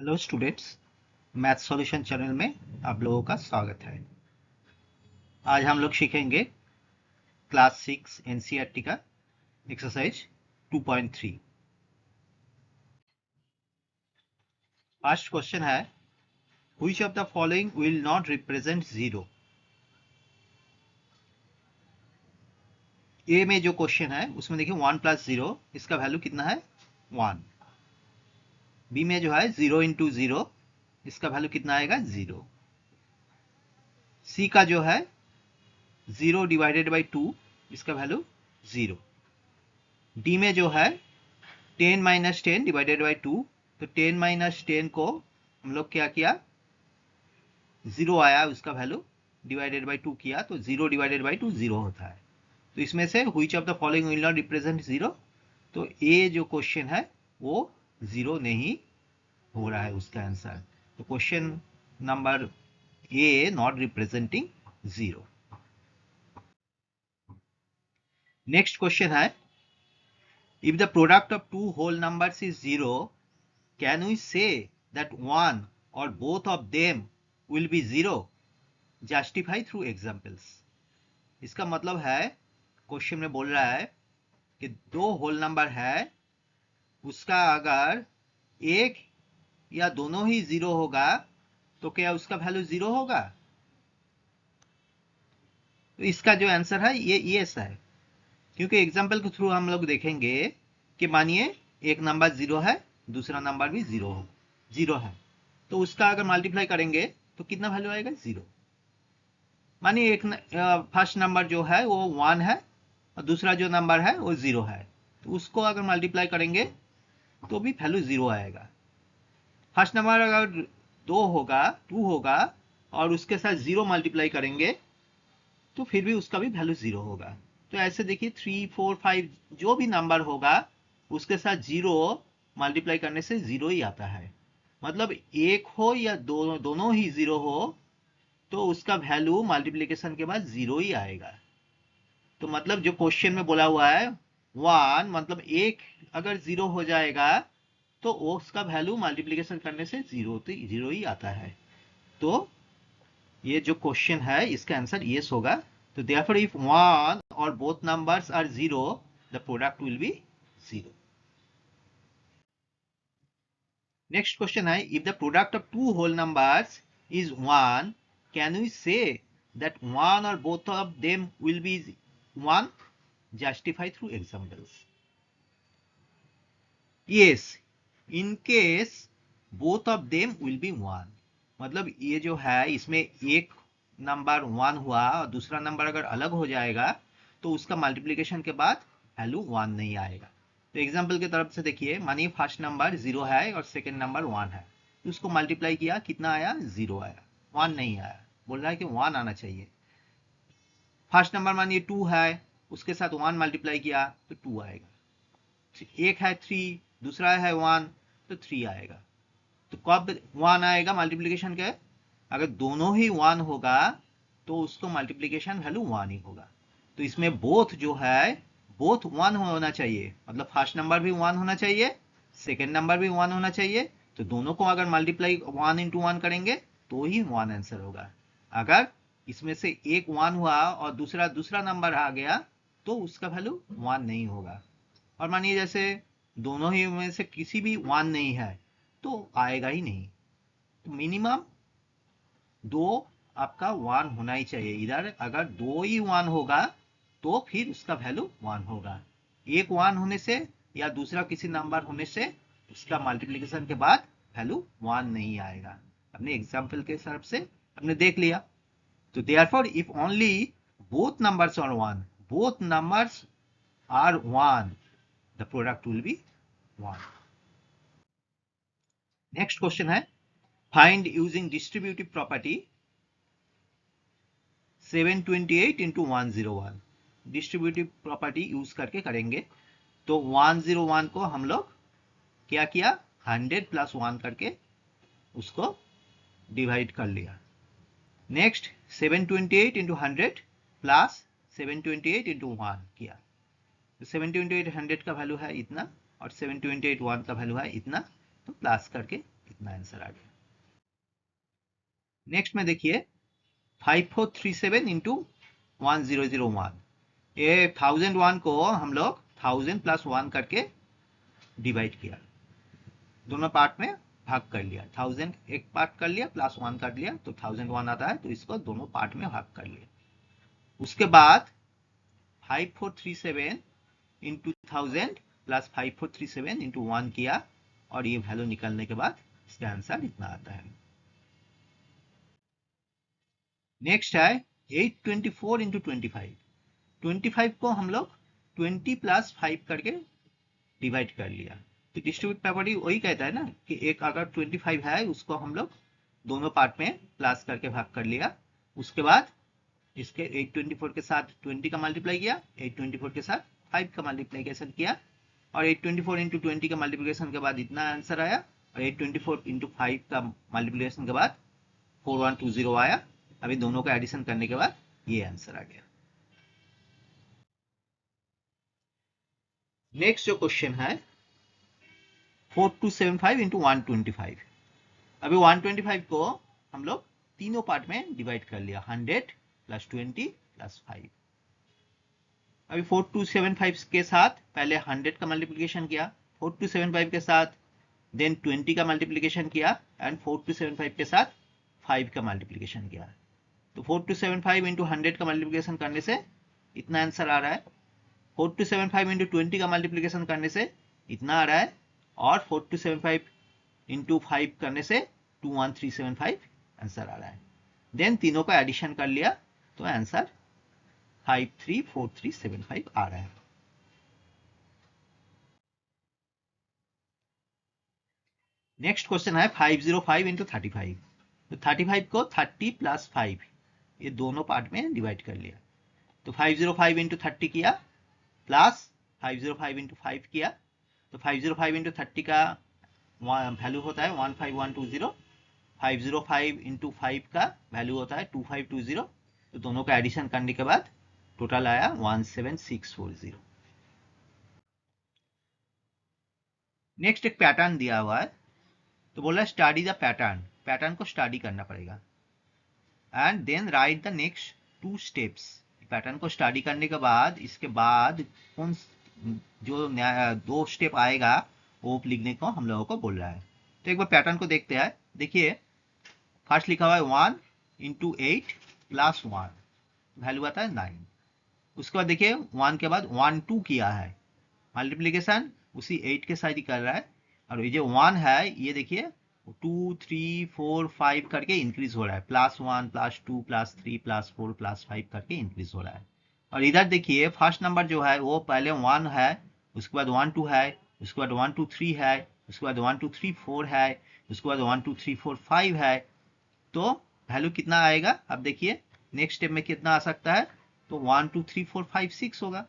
Hello students, math solution channel में आप लोगों का स्वागत है। आज हम लोग सीखेंगे क्लास 6 एनसीईआरटी का एक्सरसाइज 2.3। फर्स्ट क्वेश्चन है, which of the following will not represent zero. A में जो क्वेश्चन है उसमें देखिए 1 + 0, इसका वैल्यू कितना है 1। बी में जो है 0 × 0, इसका वैल्यू कितना आएगा 0। सी का जो है 0 / 2, इसका वैल्यू 0। डी में जो है 10 - 10 / 2, तो 10 - 10 को हम लोग क्या किया, 0 आया, उसका वैल्यू डिवाइडेड बाई 2 किया तो 0 / 2 0 होता है। तो इसमें से which of the following will not represent 0, तो ए जो क्वेश्चन है वो 0 नहीं हो रहा है उसका आंसर। तो question number A not representing 0। Next question है, if the product of two whole numbers is 0, can we say that one or both of them will be 0? Justify through examples. इसका मतलब है, क्वेश्चन में बोल रहा है कि दो होल नंबर है, उसका अगर एक या दोनों ही 0 होगा तो क्या उसका वैल्यू 0 होगा? तो इसका जो आंसर है ये यस है, क्योंकि एग्जाम्पल के थ्रू हम लोग देखेंगे कि मानिए एक नंबर 0 है, दूसरा नंबर भी 0 है, तो उसका अगर मल्टीप्लाई करेंगे तो कितना वैल्यू आएगा 0। मानिए एक फर्स्ट नंबर जो है वो 1 है और दूसरा जो नंबर है वो 0 है, तो उसको अगर मल्टीप्लाई करेंगे तो भी वैल्यू 0 आएगा। फर्स्ट नंबर अगर 2 होगा और उसके साथ 0 मल्टीप्लाई करेंगे तो फिर भी उसका भी वैल्यू 0 होगा। तो ऐसे देखिए 3, 4, 5 जो भी नंबर होगा उसके साथ 0 मल्टीप्लाई करने से 0 ही आता है। मतलब एक हो या दोनों ही 0 हो तो उसका वैल्यू मल्टीप्लिकेशन के बाद 0 ही आएगा। तो मतलब जो क्वेश्चन में बोला हुआ है 1, मतलब एक अगर 0 हो जाएगा तो उसका वैल्यू मल्टीप्लिकेशन करने से 0 ही आता है। तो ये जो क्वेश्चन है इसका आंसर यस होगा। तो therefore if one or both numbers are 0, the product will be 0. Next question है, if the product of two whole numbers is 1, can we say that one or both of them will be 1? Justify through examples. Yes, in case both of them will be 1, मतलब ये जो है इसमें एक number 1 हुआ और दूसरा number अगर अलग हो जाएगा तो उसका मल्टीप्लिकेशन के बाद वैल्यू 1 नहीं आएगा। तो एग्जांपल की तरफ से देखिए, मानिए फर्स्ट नंबर 0 है और सेकंड नंबर 1 है, तो उसको मल्टीप्लाई किया, कितना आया 0 आया, 1 नहीं आया। बोल रहा है कि 1 आना चाहिए। फर्स्ट नंबर मानिए 2 है, उसके साथ 1 मल्टीप्लाई किया तो 2 आएगा। एक है 3, दूसरा है 1, तो 3 आएगा। तो कब 1 आएगा मल्टीप्लिकेशन के? अगर दोनों ही 1 होगा तो उसको मल्टीप्लिकेशन वैल्यू 1 ही होगा। तो इसमें बोथ जो है बोथ 1 होना चाहिए, मतलब फर्स्ट नंबर भी 1 होना चाहिए, सेकेंड नंबर भी 1 होना चाहिए। तो दोनों को अगर मल्टीप्लाई 1 × 1 करेंगे तो ही 1 आंसर होगा। अगर इसमें से एक 1 हुआ और दूसरा नंबर आ गया तो उसका वैल्यू 1 नहीं होगा। और मानिए जैसे दोनों ही में से किसी भी 1 नहीं है तो आएगा ही नहीं। तो मिनिमम 2 आपका 1 होना ही चाहिए। इधर अगर 2 ही 1 होगा तो फिर उसका वैल्यू 1 होगा। एक 1 होने से या दूसरा किसी नंबर होने से उसका मल्टीप्लिकेशन के बाद वैल्यू 1 नहीं आएगा। अपने एग्जाम्पल के हिसाब से हमने देख लिया। तो therefore if only both numbers are 1, both numbers are 1, the product will be 1. Next question है, find using distributive property 728 × 101। Distributive property use करके करेंगे। तो 101 को हम लोग क्या किया, 100 + 1 करके उसको डिवाइड कर लिया। नेक्स्ट 728 × 100 प्लस 728 × 1 किया। तो 728 100 का वैल्यू है इतना और 728 1 का वैल्यू है इतना, तो प्लस करके इतना आंसर आ गया। नेक्स्ट में देखिए 5437 इंटू 1001, ये 1001 को हम लोग 1000 प्लस 1 करके डिवाइड किया, दोनों पार्ट में भाग कर लिया। 1000 एक पार्ट कर लिया प्लस 1 कर लिया तो 1001 आता है, तो इसको दोनों पार्ट में भाग कर लिया। उसके बाद 5437 इंटू 1000 प्लस 5437 इंटू 1 किया और ये वैल्यू निकलने के बाद इसका आंसर इतना आता है। नेक्स्ट है 824 इंटू 25, 25 को हम लोग 20 प्लस 5 करके डिवाइड कर लिया। तो डिस्ट्रीब्यूट प्रॉपर्टी वही कहता है ना कि एक अगर 25 है उसको हम लोग दोनों पार्ट में प्लस करके भाग कर लिया। उसके बाद इसके 824 के साथ 20 का मल्टीप्लाई किया, 824 के साथ 5 का मल्टीप्लीकेशन किया और 824 इंटू 20 का मल्टीप्लीकेशन के बाद इतना आंसर आया और 824 इंटू 5 का मल्टीप्लीकेशन के बाद 4120 आया। अभी दोनों का एडिशन करने के बाद ये आंसर आ गया। नेक्स्ट जो क्वेश्चन है 4275 इंटू 125, अभी 125 को हम लोग तीनों पार्ट में डिवाइड कर लिया, 100 प्लस 20 प्लस 5। अभी 4275 के साथ पहले 100 का मल्टीप्लिकेशन किया, 4275 के साथ देन 20 का मल्टीप्लिकेशन किया एंड 4275 के साथ 5 का मल्टीप्लिकेशन किया। तो 4275 इंटू 100 का मल्टीप्लिकेशन करने से इतना आंसर आ रहा है, 4275 इंटू 20 का मल्टीप्लिकेशन करने से इतना आ रहा है और 4275 इंटू 5 करने से 21375 आंसर आ रहा है। देन तीनों का एडिशन कर लिया तो आंसर 534375 आ रहा है। नेक्स्ट क्वेश्चन है 505 इंटू 35, तो 35 को 30 प्लस 5 ये दोनों पार्ट में डिवाइड कर लिया। तो 505 इंटू 30 किया प्लस 505 इंटू 5 किया, तो 505 इंटू 30 का वैल्यू होता है 15120, 505 इंटू 5 का वैल्यू होता है 2520, तो दोनों का एडिशन करने के बाद टोटल आया 17640। नेक्स्ट एक पैटर्न दिया हुआ है, तो बोला स्टडी द पैटर्न, पैटर्न को स्टडी करना पड़ेगा and then write the next 2 steps. Pattern को स्टडी करने के बाद इसके बाद कौन जो 2 स्टेप आएगा वो लिखने को हम लोगों को बोल रहा है। तो एक बार पैटर्न को देखते हैं। देखिए फर्स्ट लिखा हुआ है 1 इंटू 8 प्लस 1, वैल्यू आता है 9। उसके बाद देखिए 1 के बाद 1 2 किया है, मल्टीप्लीकेशन उसी 8 के साथ ही कर रहा है और ये जो 1 है ये देखिए 2 3 4 5 करके इंक्रीज हो रहा है, plus 1 plus 2 plus 3 plus 4 plus 5 करके इंक्रीज हो रहा है। और इधर देखिए फर्स्ट नंबर जो है वो पहले 1 है, उसके बाद 1 2 है, उसके बाद 1 2 3 है, उसके बाद 1 2 3 4 है, उसके बाद 1 2 3 4 5 है। तो वैल्यू कितना आएगा, अब देखिए नेक्स्ट स्टेप में कितना आ सकता है, तो 1 2 3 4 5 6 होगा।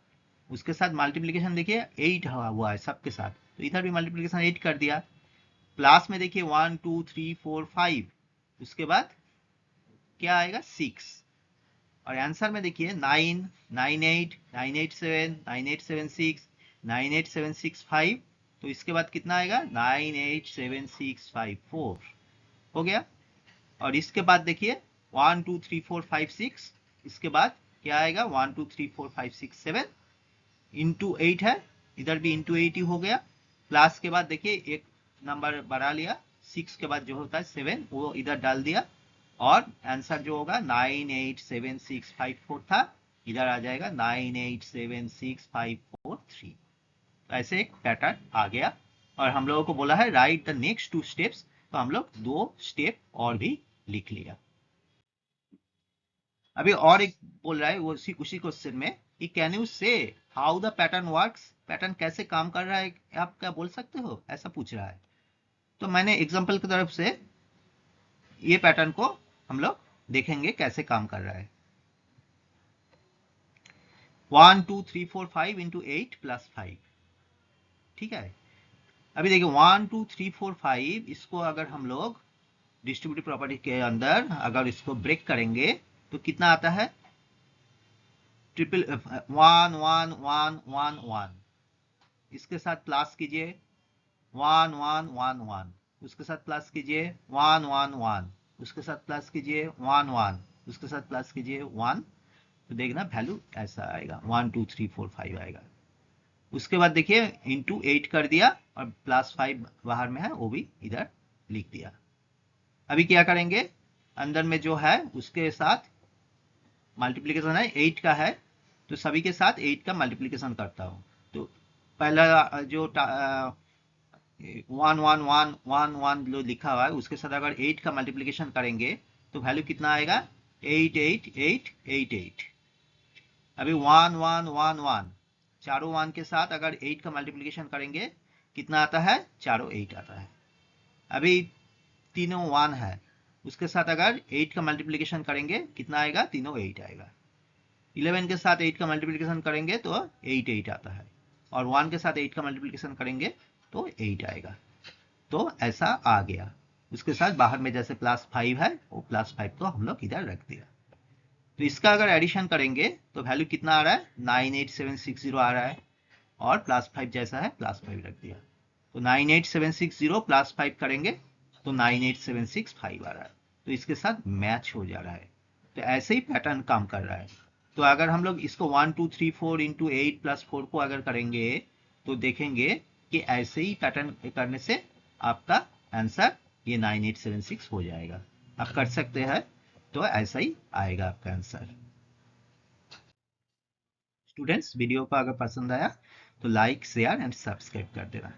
उसके साथ मल्टीप्लीकेशन देखिए 8 हुआ है सबके साथ, तो इधर भी मल्टीप्लीकेशन 8 कर दिया। प्लस में देखिए 1 2 3 4 5, उसके बाद क्या आएगा 6 और आंसर में देखिए 9 9 8 9 8 7 9 8 7 6 9 8 7 6 5, तो इसके बाद कितना आएगा 9 8 7 6 5 4 हो गया। और इसके बाद देखिए 1 2 3 4 5 6, इसके बाद क्या आएगा 1 2 3 4 5 6 7 इंटू 8 है, इधर भी इंटू 8 ही हो गया। प्लस के बाद देखिए एक नंबर बढ़ा लिया, 6 के बाद जो होता है 7 वो इधर डाल दिया और आंसर जो होगा 98765 था, इधर आ जाएगा 9876543। तो ऐसे एक पैटर्न आ गया और हम लोगों को बोला है राइट द नेक्स्ट 2 स्टेप्स, तो हम लोग 2 स्टेप और भी लिख लिया। अभी और एक बोल रहा है वो उसी क्वेश्चन में कि कैन यू से how the pattern works, pattern कैसे काम कर रहा है आप क्या बोल सकते हो, ऐसा पूछ रहा है। तो मैंने एग्जांपल की तरफ से ये पैटर्न को हम लोग देखेंगे कैसे काम कर रहा है। 1 2 3 4 5 इंटू 8 प्लस 5, ठीक है। अभी देखिए 1 2 3 4 5, इसको अगर हम लोग डिस्ट्रीब्यूटिव प्रॉपर्टी के अंदर अगर इसको ब्रेक करेंगे तो कितना आता है, ट्रिपल 1 1 1 1 1, इसके साथ प्लस कीजिए 1 1 1 1, उसके साथ प्लस कीजिए 1 1 1, उसके साथ प्लस कीजिए 1 1, उसके साथ प्लस कीजिए 1, तो देखना वैल्यू ऐसा आएगा 1 2 3 4 5 आएगा। उसके बाद देखिए इंटू 8 कर दिया और प्लस 5 बाहर में है वो भी इधर लिख दिया। अभी क्या करेंगे, अंदर में जो है उसके साथ मल्टीप्लिकेशन है 8 का है, तो सभी के साथ 8 का मल्टीप्लिकेशन करता हूँ। तो पहला जो 1 1 1 1 1 जो लिखा हुआ है उसके साथ अगर 8 का मल्टीप्लिकेशन करेंगे तो वैल्यू कितना आएगा 8 8 8 8 8। अभी 1 1 1 1, चारों 1 के साथ अगर 8 का मल्टीप्लिकेशन करेंगे कितना आता है, चारों 8 आता है। अभी तीनों 1 है, उसके साथ अगर 8 का मल्टीप्लिकेशन करेंगे कितना आएगा, तीनों 8 आएगा। 11 के साथ 8 का मल्टीप्लिकेशन करेंगे तो 8 8 आता है, और 1 के साथ 8 का मल्टीप्लिकेशन करेंगे तो 8 आएगा। तो ऐसा आ गया। उसके साथ बाहर में जैसे +5 है वो +5 को हम लोग इधर रख दिया। तो इसका अगर एडिशन करेंगे तो वैल्यू कितना आ रहा है, 98760 आ रहा है, और +5 जैसा है +5 रख दिया। तो 98760 +5 करेंगे तो 98765 आ रहा है। तो इसके साथ मैच हो जा रहा है। तो ऐसे ही पैटर्न काम कर रहा है। तो अगर हम लोग इसको 1 2 3 4 इंटू 8 + 4 को अगर करेंगे तो देखेंगे कि ऐसे ही पैटर्न करने से आपका आंसर ये 9876 हो जाएगा। आप कर सकते हैं, तो ऐसा ही आएगा आपका आंसर। स्टूडेंट्स, वीडियो को अगर पसंद आया तो लाइक शेयर एंड सब्सक्राइब कर देना।